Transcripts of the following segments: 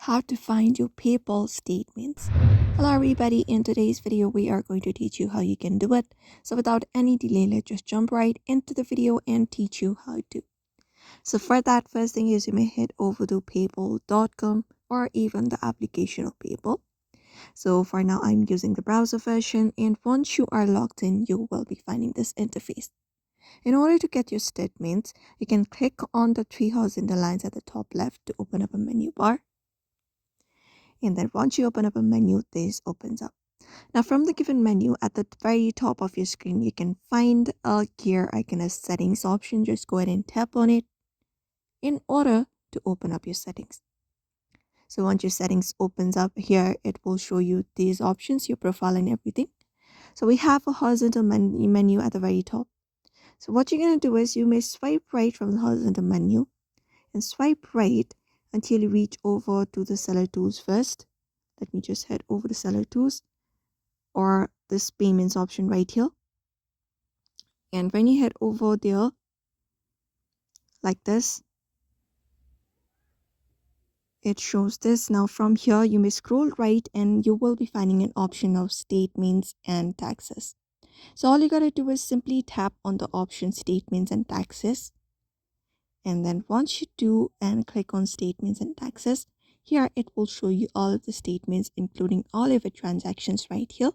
how to find your PayPal statements. Hello everybody, in today's video we are going to teach you how you can do it. So without any delay, let's just jump right into the video and teach you how to. So for that, first thing is you may head over to paypal.com or even the application of PayPal. So for now I'm using the browser version, and once you are logged in you will be finding this interface. In order to get your statements, you can click on the three horizontal lines at the top left to open up a menu bar. And then once you open up a menu, this opens up. Now from the given menu at the very top of your screen, you can find a gear icon as settings option. Just go ahead and tap on it in order to open up your settings. So once your settings opens up here, it will show you these options, your profile and everything. So we have a horizontal menu at the very top. So what you're going to do is you may swipe right from the horizontal menu and swipe right until you reach over to the seller tools first. Let me just head over to seller tools or this payments option right here. And when you head over there like this, it shows this. Now from here you may scroll right and you will be finding an option of statements and taxes. So all you gotta do is simply tap on the option statements and taxes. And then once you do and click on statements and taxes, here it will show you all of the statements including all of the transactions right here.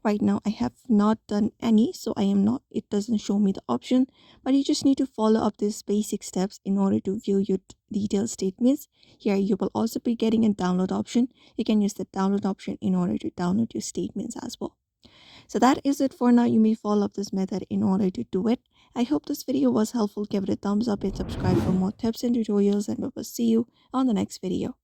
Right now I have not done any, so it doesn't show me the option, but you just need to follow up these basic steps in order to view your detailed statements. Here you will also be getting a download option. You can use the download option in order to download your statements as well. So that is it for now. You may follow up this method in order to do it. I hope this video was helpful. Give it a thumbs up and subscribe for more tips and tutorials, and we will see you on the next video.